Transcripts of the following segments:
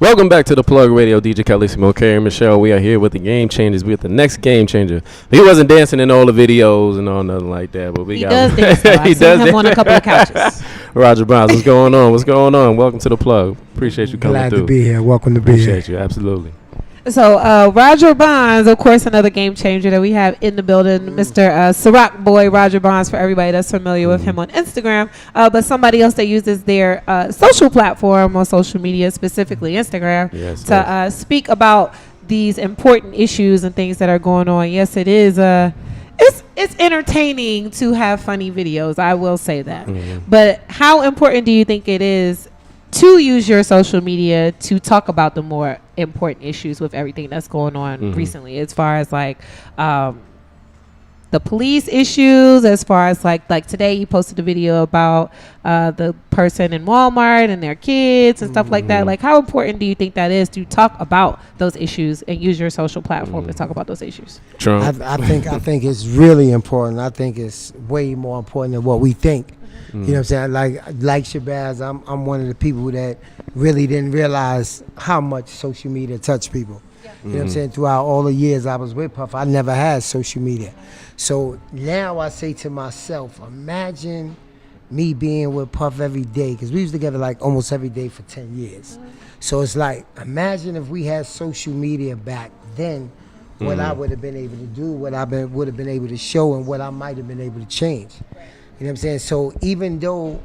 Welcome back to the Plug Radio. DJ Calissimo, Carrie, and Michelle. We are here with the Game Changers. We're the next Game Changer. He wasn't dancing in all the videos and all nothing like that, but we got him. He does him on a couple of couches. Roger Browns, what's going on? What's going on? Welcome to the Plug. Appreciate you coming Glad through. to be here. Welcome to be here. Appreciate you. Absolutely. So Roger Bonds, of course, another game changer that we have in the building, Mr. Ciroc Boy Roger Bonds, for everybody that's familiar with him on Instagram, but somebody else that uses their social platform on social media, specifically Instagram, to speak about these important issues and things that are going on. Yes, it is. It's entertaining to have funny videos. I will say that. But how important do you think it is to use your social media to talk about the more important issues with everything that's going on recently, as far as like the police issues, as far as like today you posted a video about the person in Walmart and their kids and stuff like that. Like, how important do you think that is to talk about those issues and use your social platform to talk about those issues? I think it's really important. I think it's way more important than what we think. You know what I'm saying? Like Shabazz, I'm one of the people that really didn't realize how much social media touched people. You know what I'm saying? Throughout all the years I was with Puff, I never had social media. So now I say to myself, imagine me being with Puff every day, because we was together like almost every day for 10 years. So it's like, imagine if we had social media back then, what I would have been able to do, what I would have been able to show, and what I might have been able to change. You know what I'm saying? So even though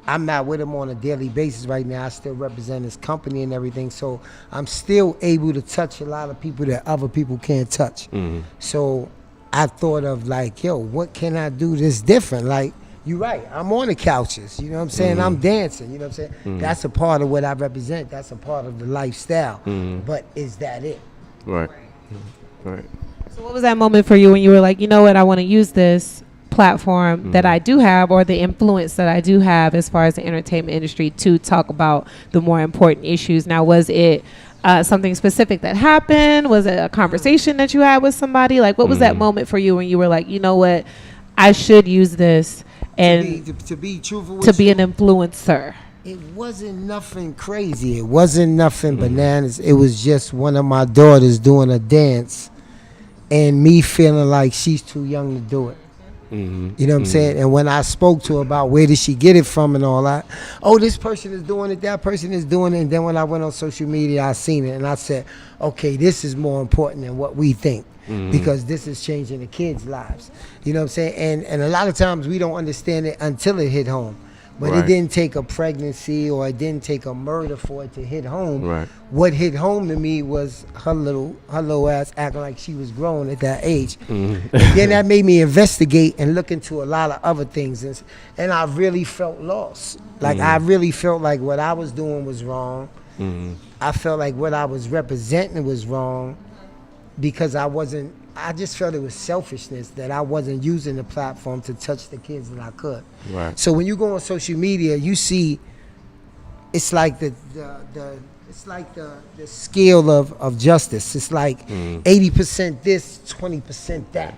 I'm not with him on a daily basis right now, I still represent his company and everything. So I'm still able to touch a lot of people that other people can't touch. So I thought of like, yo, what can I do that's different? Like, you're right, I'm on the couches, you know what I'm saying? I'm dancing, you know what I'm saying? That's a part of what I represent. That's a part of the lifestyle. But is that it? Right. Right. So what was that moment for you when you were like, you know what, I want to use this platform that I do have, or the influence that I do have as far as the entertainment industry, to talk about the more important issues? Now, was it something specific that happened? Was it a conversation that you had with somebody? Like, what was that moment for you when you were like, you know what, I should use this and to be truthful, to be an influencer? It wasn't nothing crazy. It wasn't nothing bananas. It was just one of my daughters doing a dance and me feeling like she's too young to do it. You know what I'm saying? And when I spoke to her about where did she get it from and all that, oh, this person is doing it, that person is doing it. And then when I went on social media, I seen it and I said, okay, this is more important than what we think, because this is changing the kids' lives. You know what I'm saying? And a lot of times we don't understand it until it hit home. But it didn't take a pregnancy or it didn't take a murder for it to hit home. What hit home to me was her little ass acting like she was grown at that age. And then that made me investigate and look into a lot of other things. And I really felt lost. Like, I really felt like what I was doing was wrong. I felt like what I was representing was wrong, because I just felt it was selfishness that I wasn't using the platform to touch the kids that I could. So when you go on social media, you see it's like the scale of justice. It's like 80% this, 20% that.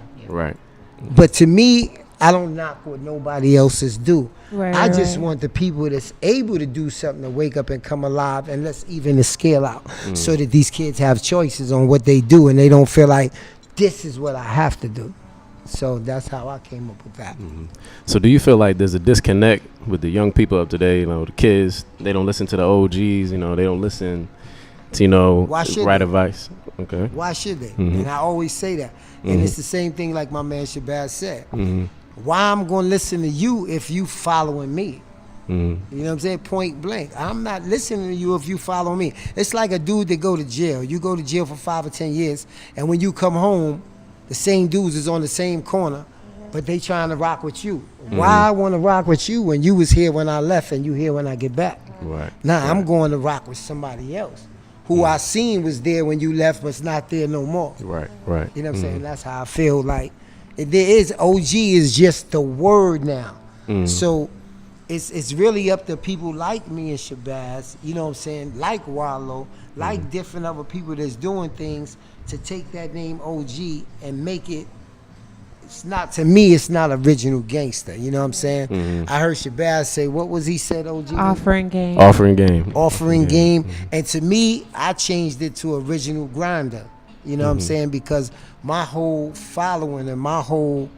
But to me, I don't knock what nobody else's do. I just want the people that's able to do something to wake up and come alive, and let's even the scale out so that these kids have choices on what they do and they don't feel like this is what I have to do. So that's how I came up with that. So do you feel like there's a disconnect with the young people of today? You know, the kids, they don't listen to the OGs, you know, they don't listen to, you know, right advice. Okay. Why should they? And I always say that. And it's the same thing like my man Shabazz said. Why I'm going to listen to you if you following me? You know what I'm saying? Point blank. I'm not listening to you if you follow me. It's like a dude that go to jail. You go to jail for 5 or 10 years, and when you come home, the same dudes is on the same corner, but they trying to rock with you. Why I want to rock with you when you was here when I left and you here when I get back? I'm going to rock with somebody else who I seen was there when you left but's not there no more. You know what I'm saying? That's how I feel like. There is, OG is just the word now. So it's really up to people like me and Shabazz, you know what I'm saying, like Wallow, like different other people that's doing things to take that name OG and make it it's not, to me, it's not original gangster. You know what I'm saying? I heard Shabazz say, what was he said, OG? Offering game. Offering game. And to me, I changed it to original grinder. You know what I'm saying? Because my whole following and my whole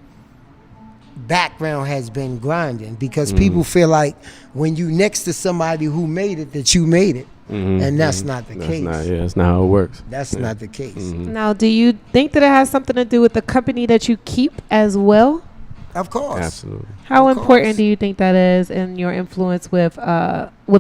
background has been grinding, because people feel like when you next to somebody who made it, that you made it. And that's not the case. That's not how it works. That's not the case. Now, do you think that it has something to do with the company that you keep as well? Of course. Absolutely. How important do you think that is in your influence with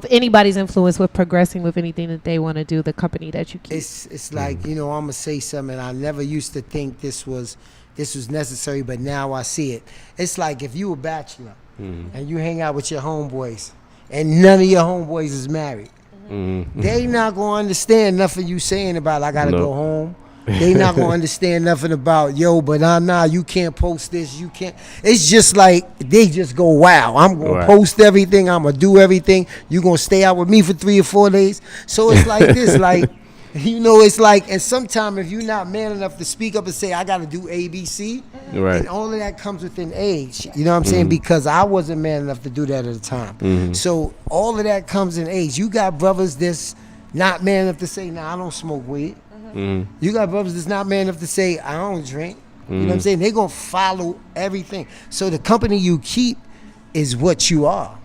anybody's influence with progressing with anything that they want to do, the company that you keep? It's like, you know, I'm going to say something. I never used to think this was necessary, but now I see it. It's like if you a bachelor and you hang out with your homeboys and none of your homeboys is married. They not going to understand nothing you saying about, I got to go home. They not going to understand nothing about, yo, but nah, you can't post this, you can't. It's just like, they just go, wow, I'm going to post everything, I'm going to do everything. You going to stay out with me for 3 or 4 days? So it's like this, like, you know, it's like, and sometimes if you're not man enough to speak up and say, I got to do A, B, C, and all of that comes within age. You know what I'm saying? Because I wasn't man enough to do that at the time. So all of that comes in age. You got brothers that's not man enough to say, nah, I don't smoke weed. You got brothers that's not man enough to say, I don't drink. You know what I'm saying? They're going to follow everything. So the company you keep is what you are.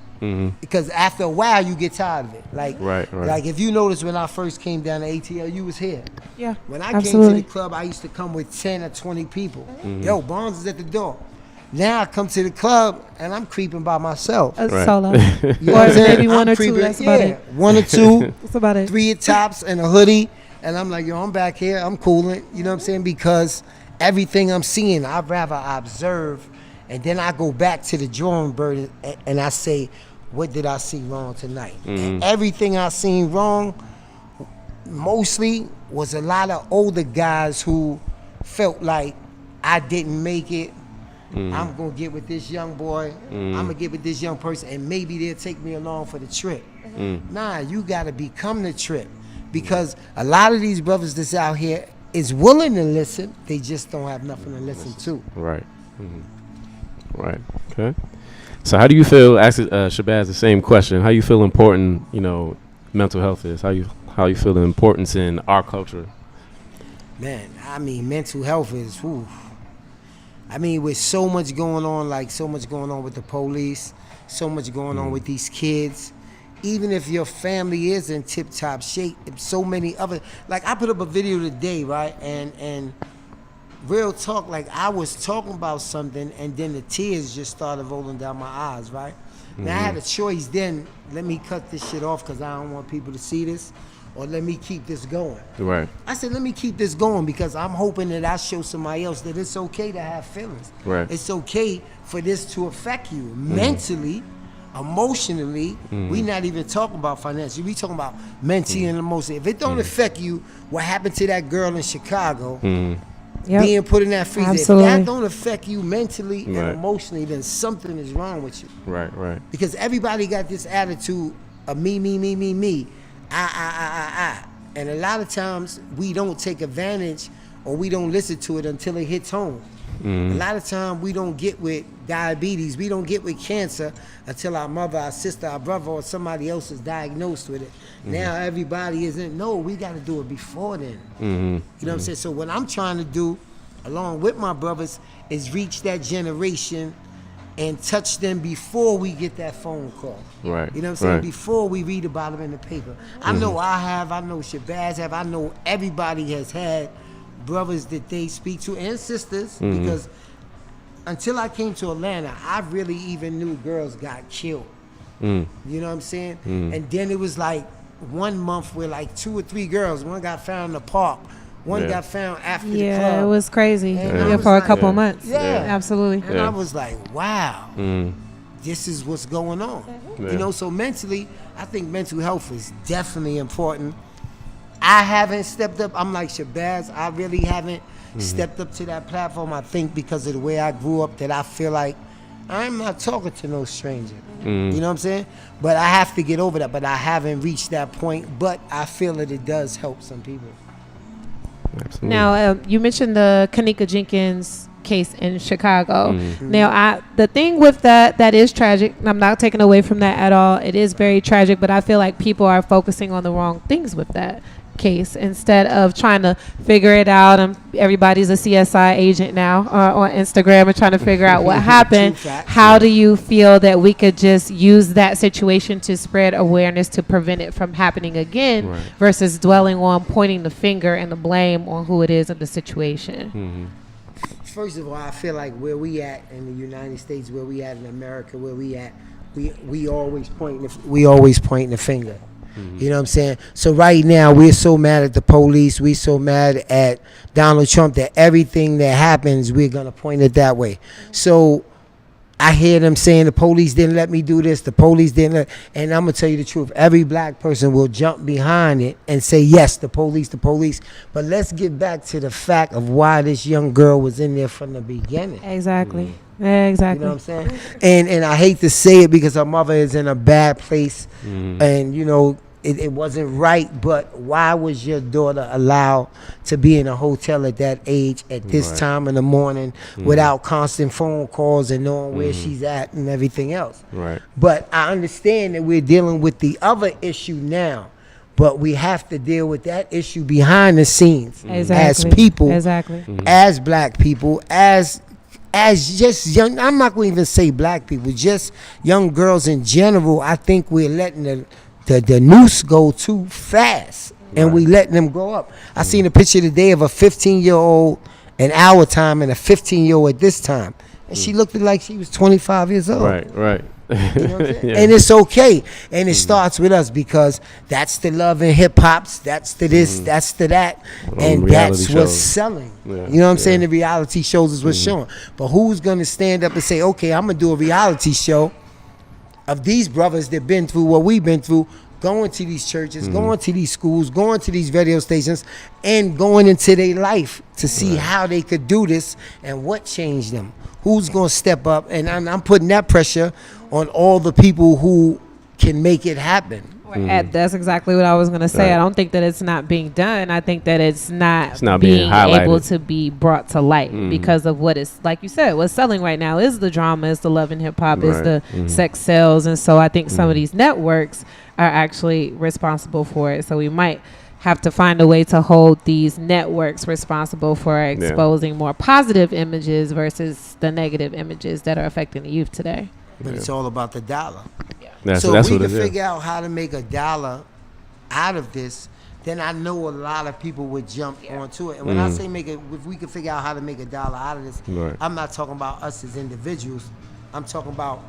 Because after a while, you get tired of it. Like, like if you notice, when I first came down to ATL, you was here. Yeah, when I came to the club, I used to come with 10 or 20 people. Yo, Barnes is at the door. Now I come to the club and I'm creeping by myself. Solo. You know what I'm saying? Maybe one or two. That's about it. 1 or 2. That's about it. 3 tops and a hoodie. And I'm like, yo, I'm back here. I'm cooling. You know what I'm saying? Because everything I'm seeing, I'd rather observe. And then I go back to the drawing board and I say, what did I see wrong tonight? And everything I seen wrong mostly was a lot of older guys who felt like I didn't make it. I'm going to get with this young boy. I'm going to get with this young person, and maybe they'll take me along for the trip. Nah, you got to become the trip, because a lot of these brothers that's out here is willing to listen. They just don't have nothing to listen to. Right. Right. Okay. So how do you feel, ask Shabazz the same question, how you feel important, you know, mental health is? How you feel the importance in our culture? Man, I mean, mental health is, whew. I mean, with so much going on, like so much going on with the police, so much going on with these kids, even if your family is in tip-top shape, so many other, like I put up a video today, right, and real talk, like I was talking about something and then the tears just started rolling down my eyes, right? Now I had a choice then, let me cut this shit off because I don't want people to see this, or let me keep this going. Right. I said, let me keep this going because I'm hoping that I show somebody else that it's okay to have feelings. Right. It's okay for this to affect you mentally, emotionally. We not even talking about financially. We talking about mentally and emotionally. If it don't affect you, what happened to that girl in Chicago, being put in that freezer, Absolutely. if that don't affect you mentally and emotionally, then something is wrong with you. Right. Because everybody got this attitude of me. I. And a lot of times we don't take advantage or we don't listen to it until it hits home. A lot of times we don't get with diabetes, we don't get with cancer until our mother, our sister, our brother, or somebody else is diagnosed with it. Now everybody isn't. No, we got to do it before then. You know what I'm saying? So what I'm trying to do, along with my brothers, is reach that generation and touch them before we get that phone call. Right. You know what I'm saying? Before we read about them in the paper. I know I know Shabazz have, I know everybody has had brothers that they speak to, and sisters, because until I came to Atlanta, I really even knew girls got killed. You know what I'm saying? And then it was like 1 month where like 2 or 3 girls, one got found in the park, one got found after the club. Yeah, it was crazy. For a couple of months. Absolutely. And I was like, wow, this is what's going on. You know, so mentally, I think mental health is definitely important. I haven't stepped up. I'm like Shabazz. I really haven't stepped up to that platform. I think because of the way I grew up, that I feel like I'm not talking to no stranger. You know what I'm saying? But I have to get over that. But I haven't reached that point. But I feel that it does help some people. Absolutely. Now, you mentioned the Kanika Jenkins case in Chicago. Now, the thing with that is tragic. I'm not taking away from that at all. It is very tragic, but I feel like people are focusing on the wrong things with that case instead of trying to figure it out. And everybody's a CSI agent now on Instagram and trying to figure out what happened. How do you feel that we could just use that situation to spread awareness to prevent it from happening again versus dwelling on pointing the finger and the blame on who it is in the situation? First of all, I feel like where we at in the United States, where we at in America, where we at, we always pointing the finger. You know what I'm saying? So right now, we're so mad at the police. We're so mad at Donald Trump that everything that happens, we're going to point it that way. So I hear them saying the police didn't let me do this, the police didn't let, and I'm going to tell you the truth. Every black person will jump behind it and say, yes, the police. But let's get back to the fact of why this young girl was in there from the beginning. Exactly. Exactly. You know what I'm saying? And I hate to say it because her mother is in a bad place, and you know it wasn't right. But why was your daughter allowed to be in a hotel at that age at this time in the morning without constant phone calls and knowing where she's at and everything else? Right. But I understand that we're dealing with the other issue now. But we have to deal with that issue behind the scenes as people, as black people, as just young. I'm not going to even say black people, just young girls in general. I think we're letting the noose go too fast, and we letting them grow up. I seen a picture today of a 15-year-old in our time and a 15-year-old at this time, and she looked like she was 25 years old. Right. You know what I'm saying? And it's okay, and it starts with us because that's the love in hip hops, that's the this, that's the that, and that's what's selling. You know what I'm saying? The reality shows is what's showing. But who's gonna stand up and say, okay, I'm gonna do a reality show of these brothers that been through what we've been through, going to these churches, going to these schools, going to these radio stations, and going into their life to see how they could do this and what changed them. Who's going to step up? And I'm putting that pressure on all the people who can make it happen. That's exactly what I was going to say. I don't think that it's not being done. I think that it's not being able to be brought to light because of what is, like you said, what's selling right now is the drama, is the love and hip hop, is the sex sales. And so I think some of these networks are actually responsible for it. So we might have to find a way to hold these networks responsible for exposing more positive images versus the negative images that are affecting the youth today. But it's all about the dollar. So if we can figure out how to make a dollar out of this, then I know a lot of people would jump onto it. And when I say if we can figure out how to make a dollar out of this, I'm not talking about us as individuals. I'm talking about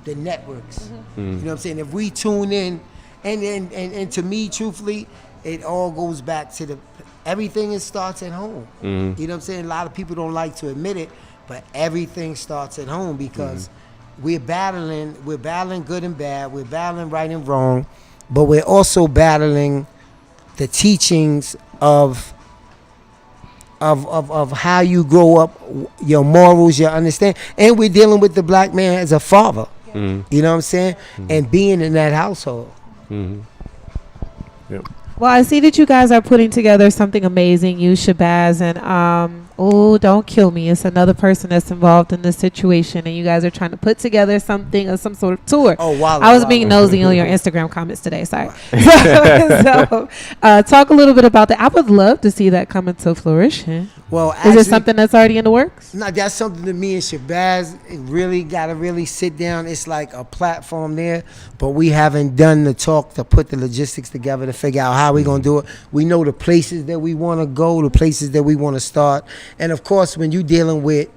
the networks. You know what I'm saying? If we tune in, and to me, truthfully, it all goes back to everything starts at home. You know what I'm saying? A lot of people don't like to admit it, but everything starts at home because we're battling good and bad, we're battling right and wrong, but we're also battling the teachings of how you grow up, your morals, your understanding, and we're dealing with the black man as a father. You know what I'm saying? And being in that household. Well, I see that you guys are putting together something amazing, you, Shabazz, and don't kill me. It's another person that's involved in this situation, and you guys are trying to put together something of some sort of tour. Oh, wow. I was being nosy on your Instagram comments today, sorry. So talk a little bit about that. I would love to see that come into fruition. Well, actually, is it something that's already in the works? No, that's something that me and Shabazz really got to really sit down. It's like a platform there, but we haven't done the talk to put the logistics together to figure out how we're going to do it. We know the places that we want to go, the places that we want to start. And of course, when you're dealing with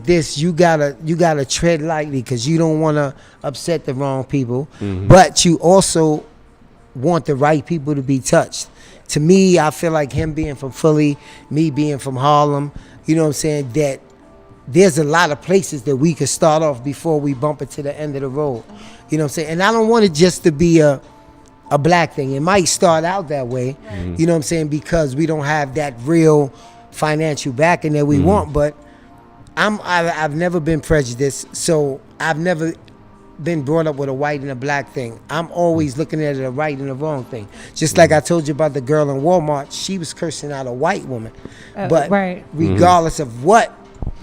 this, you gotta tread lightly because you don't want to upset the wrong people, but you also want the right people to be touched. To me, I feel like him being from Philly, me being from Harlem, you know what I'm saying, that there's a lot of places that we could start off before we bump it to the end of the road. You know what I'm saying? And I don't want it just to be a black thing. It might start out that way, you know what I'm saying, because we don't have that real financial backing that we want, but I've never been prejudiced, so I've never been brought up with a white and a black thing. I'm always looking at it a right and a wrong thing. Just like I told you about the girl in Walmart, she was cursing out a white woman. But regardless of what,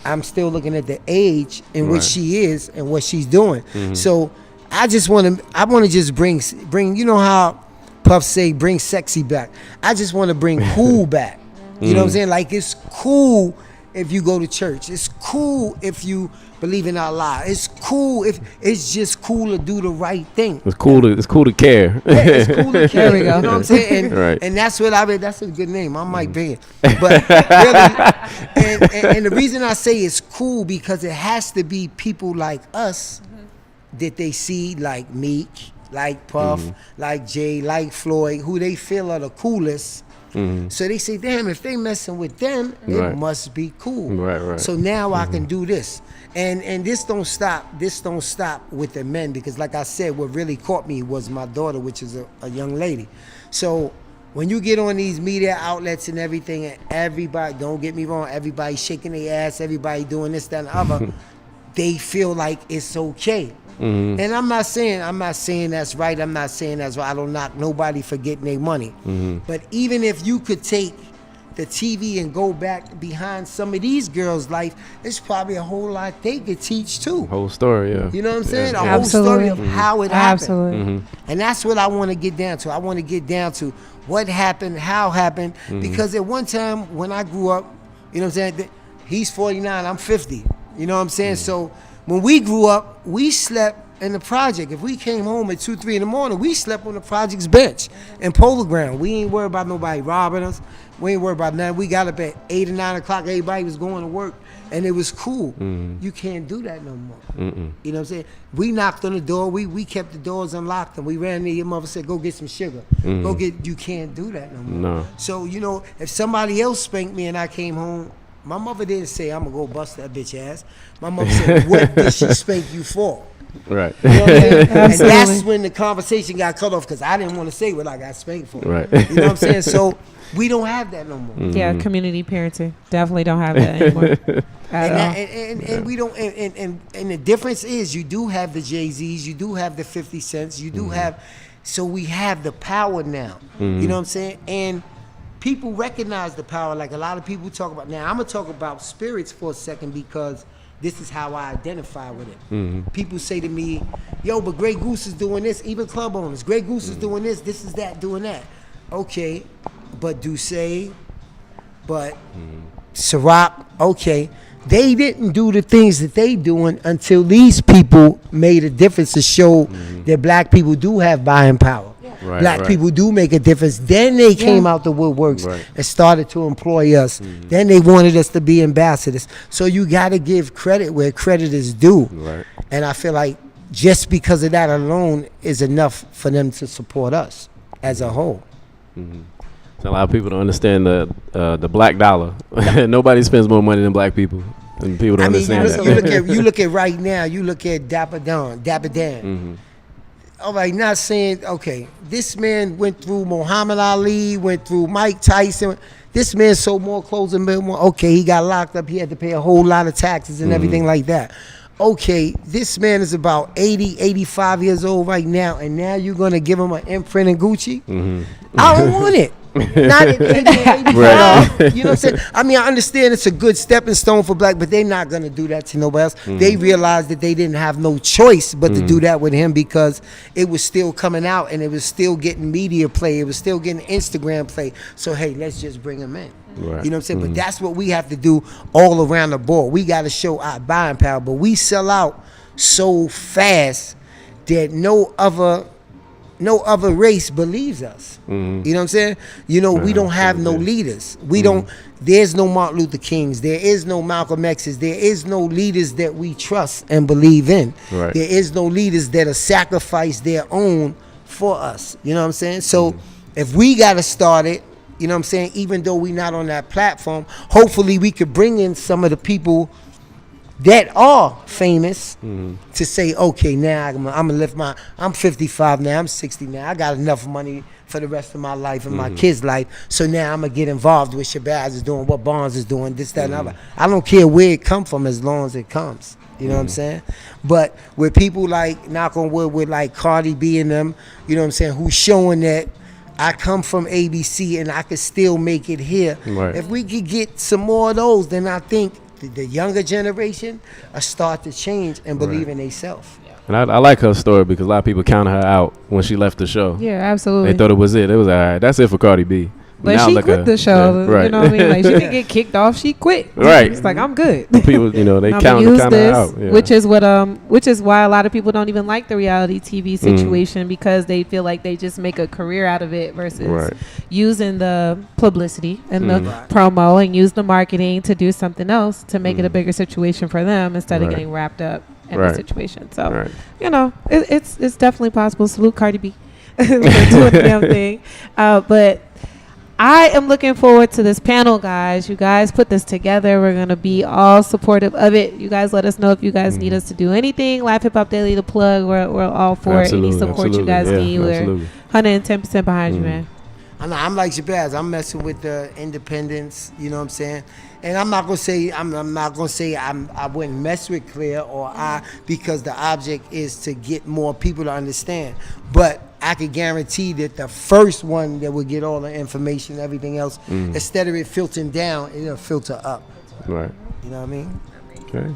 I'm still looking at the age in which she is and what she's doing. So I want to just bring, you know how Puff say, bring sexy back. I just want to bring cool back. You know what I'm saying? Like, it's cool if you go to church. It's cool if you believe in Allah. It's cool if it's just cool to do the right thing. It's cool to care. Yeah, it's cool to care. There we go. You know what I'm saying? And that's what I mean. That's a good name. I might bring it. But really, and the reason I say it's cool because it has to be people like us that they see, like Meek, like Puff, like Jay, like Floyd, who they feel are the coolest. So they say, damn, if they messing with them, it must be cool. So now I can do this. And this don't stop with the men, because like I said, what really caught me was my daughter, which is a young lady. So when you get on these media outlets and everything, and everybody, don't get me wrong, everybody shaking their ass, everybody doing this, that, and the other, they feel like it's okay. And I'm not saying that's right. I'm not saying that's right. I don't knock nobody for getting their money. But even if you could take the TV and go back behind some of these girls' life, there's probably a whole lot they could teach too. Whole story, yeah. You know what I'm saying? Yeah. A whole story of how it happened. Absolutely. And that's what I want to get down to. I want to get down to what happened, how it happened. Because at one time when I grew up, you know what I'm saying? He's 49, I'm 50. You know what I'm saying? So when we grew up, we slept in the project. If we came home at 2, 3 in the morning, we slept on the project's bench in Polo Ground. We ain't worried about nobody robbing us. We ain't worried about nothing. We got up at 8 or 9 o'clock. Everybody was going to work, and it was cool. You can't do that no more. You know what I'm saying? We knocked on the door. We kept the doors unlocked, and we ran there. Your mother said, go get some sugar. You can't do that no more. No. So, you know, if somebody else spanked me and I came home, my mother didn't say, I'm going to go bust that bitch ass. My mother said, what did she spank you for? Right. You know what I'm saying? And that's when the conversation got cut off, because I didn't want to say what I got spanked for. Right. You know what I'm saying? So we don't have that no more. Yeah, community parenting. Definitely don't have that anymore. And we don't. And the difference is, you do have the Jay-Z's, you do have the 50 Cents, you do have. So we have the power now. You know what I'm saying? And people recognize the power. Like a lot of people talk about. Now I'm gonna talk about spirits for a second, because this is how I identify with it. People say to me, yo, but Grey Goose is doing this, even club owners. Grey Goose is doing this is that, doing that. Okay, but Duce, but Ciroc, okay. They didn't do the things that they doing until these people made a difference to show that black people do have buying power. Black people do make a difference. Then they came out the woodworks and started to employ us. Then they wanted us to be ambassadors. So you got to give credit where credit is due. And I feel like just because of that alone is enough for them to support us as a whole. So a lot of people don't understand the black dollar. Nobody spends more money than black people. And people don't understand that. You look at right now, you look at Dapper Dan. All right, not saying, okay, this man went through Muhammad Ali, went through Mike Tyson. This man sold more clothes than more. Okay, he got locked up. He had to pay a whole lot of taxes and everything like that. Okay, this man is about 80, 85 years old right now, and now you're going to give him an imprint in Gucci? I don't want it. Not at 80, 85. You know what I'm saying? I mean, I understand it's a good stepping stone for black, but they're not going to do that to nobody else. They realized that they didn't have no choice but to do that with him, because it was still coming out and it was still getting media play. It was still getting Instagram play. So, hey, let's just bring him in. You know what I'm saying? But that's what we have to do all around the board. We got to show our buying power, but we sell out so fast that no other race believes us. You know what I'm saying? You know, we don't have no leaders. We don't, there's no Martin Luther Kings. There is no Malcolm X's. There is no leaders that we trust and believe in. There is no leaders that have sacrificed their own for us. You know what I'm saying? So if we got to start it, you know what I'm saying, even though we're not on that platform, hopefully we could bring in some of the people that are famous to say, okay, now I'm gonna lift I'm 55 now, I'm 60 now, I got enough money for the rest of my life and my kids' life, so now I'm gonna get involved with Shabazz is doing, what Barnes is doing, this, that, and other. I don't care where it come from as long as it comes. You know what I'm saying? But with people like, knock on wood, with like Cardi B and them, you know what I'm saying, who's showing that I come from ABC and I could still make it here. Right. If we could get some more of those, then I think the younger generation will start to change and believe in themselves. And I like her story because a lot of people counted her out when she left the show. Yeah, absolutely. They thought it was it. It was all right. That's it for Cardi B. But now she quit the show. Yeah, right. You know what I mean? Like, she didn't get kicked off. She quit. Right. It's like, I'm good. People, you know, they I'ma counted use her this, out. Yeah. which is why a lot of people don't even like the reality TV situation because they feel like they just make a career out of it versus using the publicity and the promo and use the marketing to do something else to make it a bigger situation for them instead of getting wrapped up in the situation. So, you know, it's definitely possible. Salute Cardi B for doing the damn thing. But I am looking forward to this panel, guys. You guys put this together. We're going to be all supportive of it. You guys let us know if you guys need us to do anything. Live Hip Hop Daily, the plug. We're all for it. Any support you guys need. We're 110% behind you, man. I'm like Shabazz. I'm messing with the independents. You know what I'm saying? And I'm not gonna say I wouldn't mess with Clear because the object is to get more people to understand. But I could guarantee that the first one that will get all the information, everything else, instead of it filtering down, it'll filter up. Right. You know what I mean? Okay.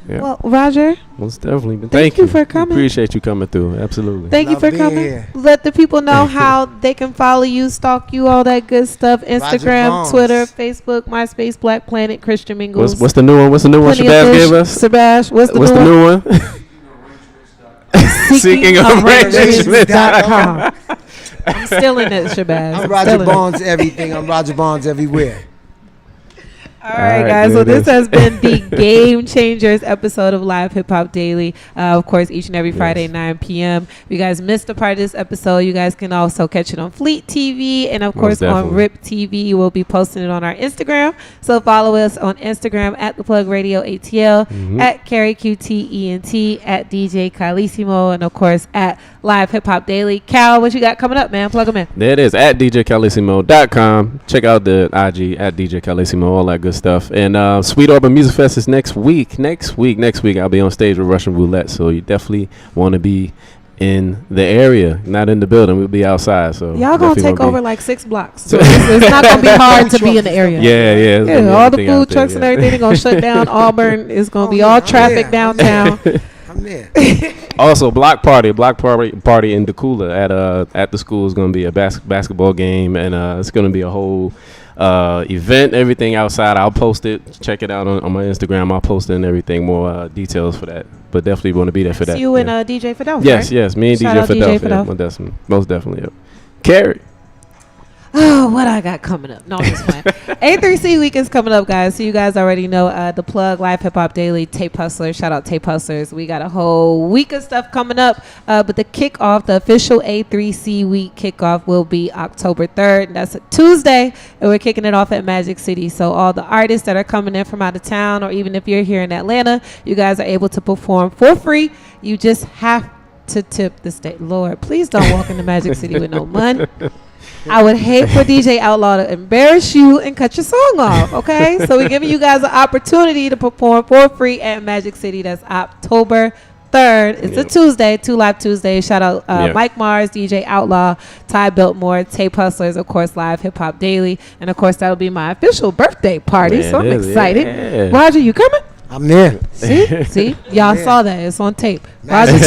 Yeah. Well, Roger, most definitely. Thank you for coming. Appreciate you coming through. Absolutely. Thank you for coming. Here. Let the people know how they can follow you, stalk you, all that good stuff. Instagram, Twitter, Facebook, MySpace, Black Planet, Christian Mingles. What's the new one? What's the new one Shabazz gave us? Shabazz, what's the new one? SeekingArrangements.com. I'm still in it, Shabazz. I'm Roger Barnes everything. I'm Roger Barnes everywhere. All right, guys. So this has been the Game Changers episode of Live Hip Hop Daily. Of course, each and every Friday, 9 p.m. If you guys missed a part of this episode, you guys can also catch it on Fleet TV and, of course, on RIP TV. We'll be posting it on our Instagram. So follow us on Instagram at The Plug Radio ATL, at Carrie QTENT, at DJ Calissimo, and, of course, at Live Hip Hop Daily. Cal, what you got coming up, man? Plug them in. There it is, at DJCalissimo.com. Check out the IG at DJ Calissimo, all that good stuff. And Sweet Auburn Music Fest is next week. Next week, I'll be on stage with Russian Roulette. So you definitely want to be in the area, not in the building. We'll be outside. So y'all gonna take over like 6 blocks. So it's not gonna be hard to be in the area. Yeah. All the food trucks and everything are gonna shut down. Auburn is gonna be all traffic downtown. I'm there. Also, block party in Decula at the school is going to be a basketball game, and it's going to be a whole event, everything outside. I'll post it. Check it out on my Instagram. I'll post it and everything, more details for that. But definitely want to be there for that. You and DJ Fidel. Yes, me and Shout DJ Fidel. Most definitely. Carrie. Oh, what I got coming up? No, I'm just playing. A3C week is coming up, guys. So you guys already know the plug, Live Hip Hop Daily, Tape Hustlers. Shout out Tape Hustlers. We got a whole week of stuff coming up. But the kickoff, the official A3C week kickoff will be October 3rd. That's a Tuesday. And we're kicking it off at Magic City. So all the artists that are coming in from out of town, or even if you're here in Atlanta, you guys are able to perform for free. You just have to tip the state. Lord, please don't walk into Magic City with no money. I would hate for DJ Outlaw to embarrass you and cut your song off, okay? So we're giving you guys an opportunity to perform for free at Magic City. That's October 3rd. It's a Tuesday, 2 Live Tuesday. Shout out Mike Mars, DJ Outlaw, Ty Biltmore, Tape Hustlers, of course, Live Hip Hop Daily. And, of course, that'll be my official birthday party, so I'm excited. Yeah. Roger, you coming? I'm there. See? Y'all saw that. It's on tape. Roger's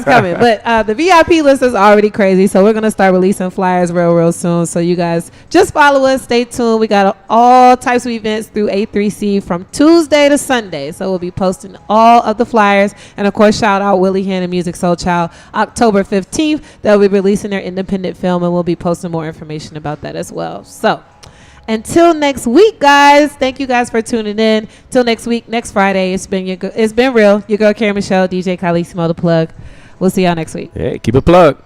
coming. But the VIP list is already crazy, so we're going to start releasing flyers real soon. So you guys just follow us. Stay tuned. We got all types of events through A3C from Tuesday to Sunday. So we'll be posting all of the flyers. And, of course, shout out Willie Hannon Music Soul Child. October 15th, they'll be releasing their independent film, and we'll be posting more information about that as well. So until next week, guys. Thank you guys for tuning in. Till next week, next Friday. It's been real. Your girl Carrie Michelle, DJ Calissimo, the plug. We'll see y'all next week. Hey, keep it plugged.